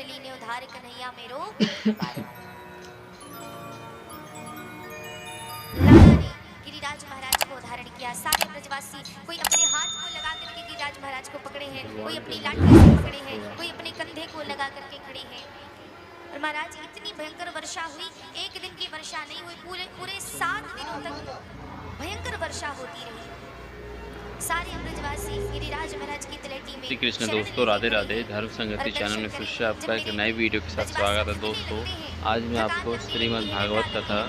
लीने उधार कन्हैया मेरो पार। लाला ने गिरिराज महाराज को धारण किया। सारे ब्रजवासी कोई अपने हाथ को लगा करके गिरिराज महाराज को पकड़े हैं, कोई अपनी लाठी से पकड़े हैं, कोई अपने कंधे को लगा करके खड़े हैं। और महाराज इतनी भयंकर वर्षा हुई, एक दिन की वर्षा नहीं हुई, पूरे 7 दिनों तक भयंकर वर्षा होती रही। सारे ब्रजवासी गिरिराज महाराज की तलेटी में। श्री कृष्ण दोस्तों, राधे राधे। धर्म संगति चैनल में फिर से आपका एक नई वीडियो के साथ स्वागत है। दोस्तों, आज मैं आपको श्रीमद् भागवत कथा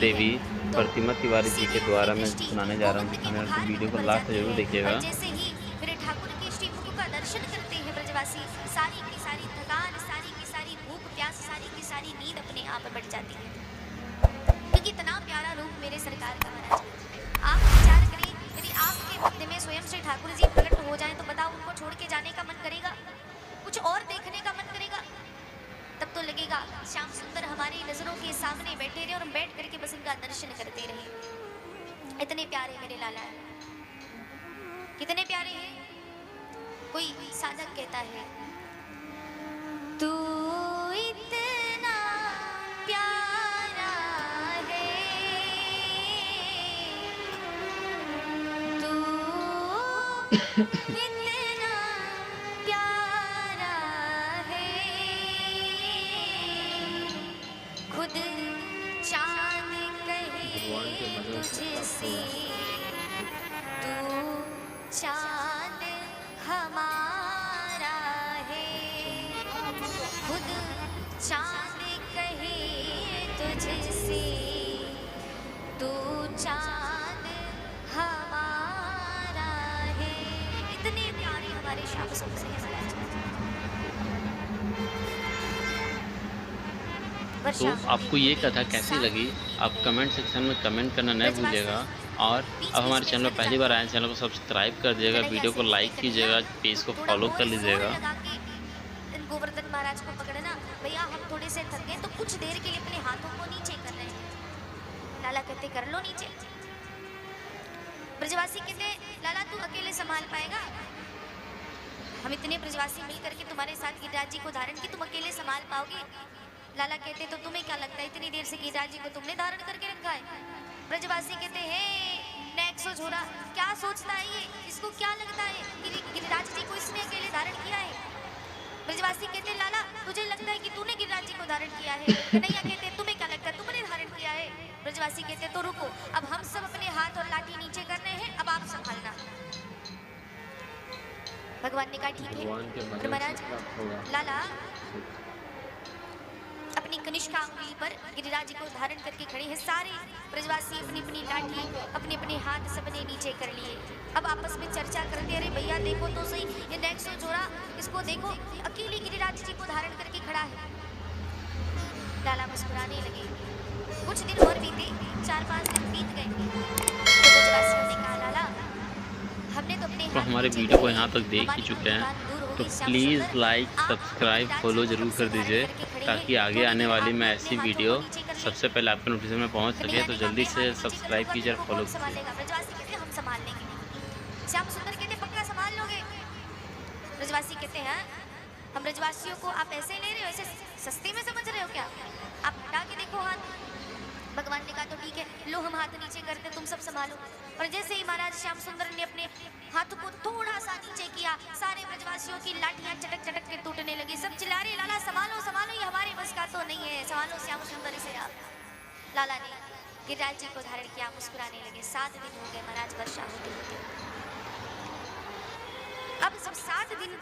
देवी प्रतिमा तिवारी जी के द्वारा मैं सुनाने जा रहा हूँ। हमें वीडियो को लास्ट जरूर देखिएगा। जैसे ही फिर ठाकुर के श्रीमुख का दर्शन करते हैं ब्रजवासी, सारी की सारी थकान, सारी की सारी भूख प्यास, सारी की सारी नींद अपने आप बढ़ जाती है, क्योंकि इतना प्यारा रूप मेरे सरकार का महाराज। आप विचार करें, यदि आपके मध्य में स्वयं श्री ठाकुर जी प्रकट हो जाएं तो बताओ, उनको छोड़ के जाने का मन करेगा? कुछ और देखने का मन करेगा? तब तो लगेगा श्याम सुंदर हमारी नजरों के सामने बैठे रहे और हम बैठ करके बस इनका दर्शन करते रहे। इतने प्यारे मेरे लाला है, कितने प्यारे हैं। कोई साधक कहता है, तू इतना प्यारा है, तू इतना प्यारा है, खुद चांद कहे तुझसे, तू चांद हमारा है, खुद चांद कहे तुझसे, तू चांद हमारा है। इतने प्यारे हमारे श्याम सुंदर हैं महाराज। तो आपको ये कथा कैसी लगी, आप कमेंट सेक्शन में कमेंट करना न भूलिएगा। और अब हमारे चैनल में पहली बार आए, चैनल को सब्सक्राइब कर दीजिएगा, वीडियो को लाइक कीजिएगा, पेज को फॉलो कर लीजिएगा। गोवर्धन महाराज को पकड़ना भैया, हम थोड़े से थक गए तो कुछ देर के लिए अपने हाथों को नीचे कर रहे हैं। लाला कहते कर लो नीचे। ब्रजवासी कहते लाला तू अकेले संभाल पाएगा? हम इतने ब्रजवासी मिल करके तुम्हारे साथ गिरिराज जी को धारण की, तुम अकेले संभाल पाओगे? लाला कहते तो तुम्हें क्या लगता है, इतनी देर से गिरिराज जी को तुमने धारण करके रखा है? ब्रजवासी कहते हैं नेक्सो झोरा, क्या सोचता है ये, इसको क्या लगता है गिरिराज जी को इसने अकेले धारण किया है? ब्रजवासी कहते लाला तुझे लगता है कि तूने गिरिराज जी को धारण किया है? कन्हैया कहते तुम्हें क्या लगता है, तुमने धारण किया है? ब्रजवासी कहते तो रुको, अब हम सब अपने हाथ और लाठी नीचे कर रहे हैं, अब आप संभालना। भगवान ने कहा ठीक है। महाराज लाला अपनी कनिष्ठा अंगुली पर गिरिराज जी को धारण करके खड़े हैं। सारे ब्रजवासी अपनी अपनी लाठी, अपने अपने हाथ सबने नीचे कर लिए। अब आपस में चर्चा करते, अरे भैया देखो तो सही, ये नेक्सो जोड़ा, इसको देखो अकेले गिरिराज जी को धारण करके खड़ा है। लाला मुस्कुराने लगे। कुछ दिन और बीते, 4-5 दिन बीत गए तो ब्रजवासियों ने कहा लाला हमने तो अपने तो हमारे वीडियो को यहाँ तक देख ही चुके हैं, तो प्लीज़ लाइक सब्सक्राइब फॉलो ज़रूर कर दीजिए, ताकि आगे आने वाली मैं ऐसी वीडियो सबसे पहले आपके नोटिफिकेशन में पहुँच सके। तो जल्दी से सब्सक्राइब कीजिए और फॉलो कीजिए। ब्रजवासी कहते हम संभाल लेंगे। श्याम सुंदर कहते पक्का संभाल लोगे? ब्रजवासी कहते हैं हम ब्रजवासियों को आप ऐसे ले रहे हो, ऐसे सस्ते में समझ रहे हो क्या? आप हटा के देखो हाथ। भगवान ने कहा तो ठीक है, लो हम हाथ नीचे करते, तुम सब संभालो। और जैसे ही महाराज श्याम सुंदर ने अपने हाथ को थोड़ा सा नीचे किया, सारे ब्रजवासियों की लाठियां चटक चटक के टूटने लगी। सब चिल्ला रहे लाला संभालो संभालो, ये हमारे बस का तो नहीं है, संभालो श्याम सुंदर इसे आप। लाला ने गिरिराज जी को धारण किया, मुस्कुराने लगे। 7 दिन हो गए महाराज वर्षा होते होते। अब सब 7 दिन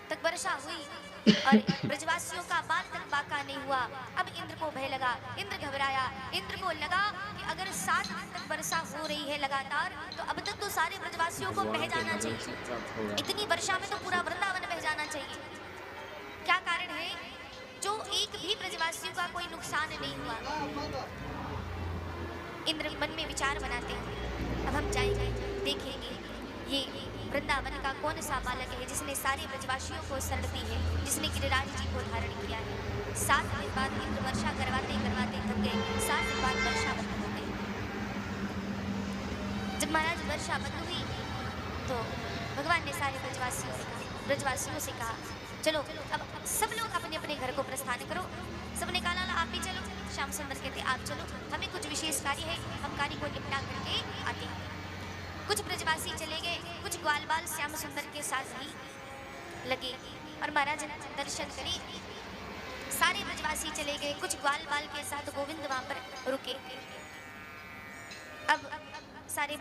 तक वर्षा हुई और ब्रजवासियों का बाल तक बाका नहीं हुआ। अब इंद्र को भय लगा, इंद्र घबराया। इंद्र को लगा कि अगर 7 दिन तक वर्षा हो रही है लगातार, तो अब तक तो सारे ब्रजवासियों को बह जाना चाहिए। इतनी वर्षा में तो पूरा वृंदावन बह जाना चाहिए। क्या कारण है? जो एक भी ब्रजवासियों का कोई नुकसान नहीं हुआ। इंद्र मन में विचार बनाते हैं, अब हम जाएंगे देखेंगे ये वृंदावन का कौन सा बालक है जिसने सारे ब्रजवासियों को शरण दी है, जिसने गिरिराज जी को धारण किया है। 7 दिन बाद इंद्र वर्षा करवाते करवाते थक गए। 7 दिन बाद वर्षा बंद हो गई। जब महाराज वर्षा बंद हुई तो भगवान ने सारे ब्रजवासियों से कहा, चलो अब सब लोग अपने अपने घर को प्रस्थान करो। सबने कहा लाला आप भी चलो। श्याम सुंदर कहते आप चलो, हमें कुछ विशेष कार्य है, हम कार्य को निपटा करके आते हैं। कुछ ब्रजवासी चले गए, कुछ ग्वाल बाल श्याम सुंदर के साथ ही लगे और महाराज दर्शन करे। सारे ब्रजवासी चले गए, कुछ ग्वाल बाल के साथ गोविंद वहां पर रुके। अब सारे